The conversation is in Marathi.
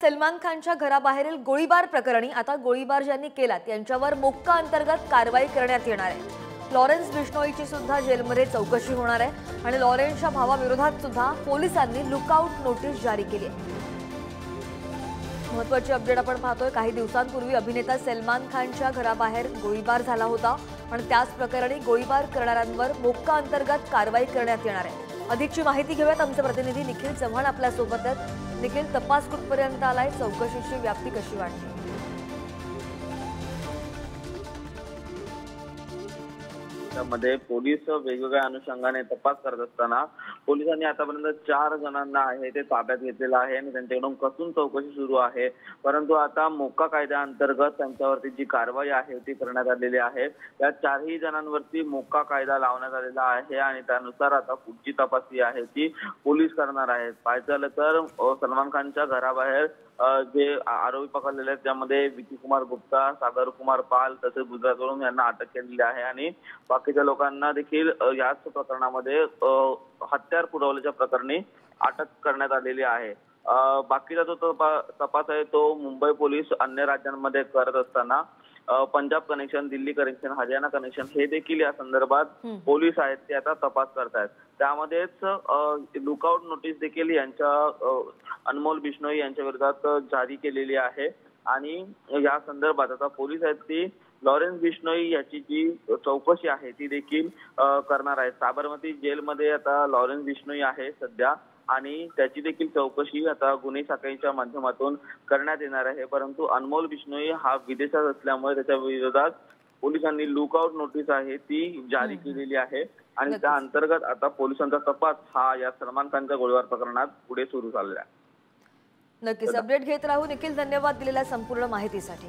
सलमान खानच्या घराबाहेरील गोळीबार प्रकरणी आता गोळीबार ज्यांनी केला त्यांच्यावर मोक्का अंतर्गत कारवाई करण्यात येणार आहे। लॉरेन्स बिश्नोईची सुद्धा जेलमध्ये चौकशी होणार आहे आणि लॉरेन्सच्या भावाविरोधात सुद्धा पोलिसांनी लुकआउट नोटीस जारी केली आहे। महत्त्वाची अपडेट आपण पाहतोय। काही दिवसांपूर्वी अभिनेता सलमान खानच्या घराबाहेर गोळीबार झाला होता आणि त्याच प्रकरणी गोळीबार करणाऱ्यांवर मोक्का अंतर्गत कारवाई करण्यात येणार आहे। अधिकची माहिती घेऊयात, आमचे प्रतिनिधी निखिल चव्हाण आपल्या सोबत आहेत। निखिल, तपास कुठपर्यंत आलाय? चौकशीची व्याप्ती कशी वाढते? मध्ये पोलीस वेगवेगळ्या अनुषंगाने तपास करत असताना पोलिसांनी आतापर्यंत 4 जणांना आहे ते ताब्यात घेतलेलं आहे आणि त्यांच्याकडून कसून चौकशी सुरू आहे। परंतु आता मोक्का कायद्याअंतर्गत त्यांच्यावरती जी कारवाई आहे ती करण्यात आलेली आहे। या 4ही जणांवरती मोक्का कायदा लावण्यात आलेला आहे आणि त्यानुसार आता पुढची तपासणी आहे ती पोलीस करणार आहेत। पाहायचं झालं तर सलमान खानच्या घराबाहेर जे आरोपी पकडलेले आहेत त्यामध्ये विकी कुमार गुप्ता, सागर कुमार पाल तसेच गुजरातवरून यांना अटक केलेली आहे आणि बाकीच्या लोकांना देखील याच प्रकरणामध्ये हत्यार पुरवल्याच्या प्रकरणी अटक करण्यात आलेली आहे। बाकीचा जो तपास आहे तो मुंबई पोलीस अन्य राज्यांमध्ये करत असताना Punjab connection, Delhi connection, Haryana connection हे देखील या संदर्भात पोलीस आहेत ते आता तपास करतायत। त्यामध्येच लुकआउट नोटीस देखील यांच्या अनमोल बिश्नोई यांच्या विरोधात जारी केलेली आहे आणि या संदर्भात आता पोलीस आहेत ती लॉरेन्स बिश्नोई याची जी चौकशी आहे ती देखील करणार आहेत। साबरमती जेलमध्ये आता लॉरेन्स बिश्नोई आहे सध्या आणि त्याची देखील चौकशी आता गुन्हे शाखेच्या माध्यमातून करण्यात येणार आहे। परंतु अनमोल बिश्नोई हा विदेशात असल्यामुळे त्याच्या विरोधात पोलिसांनी लुकआउट नोटीस आहे ती जारी केलेली आहे आणि त्या अंतर्गत आता पोलिसांचा तपास हा या सलमान खानच्या गोळीबार प्रकरणात पुढे सुरू झालेला आहे। नक्कीच अपडेट घेत राहू। निखिल, धन्यवाद दिलेल्या संपूर्ण माहितीसाठी।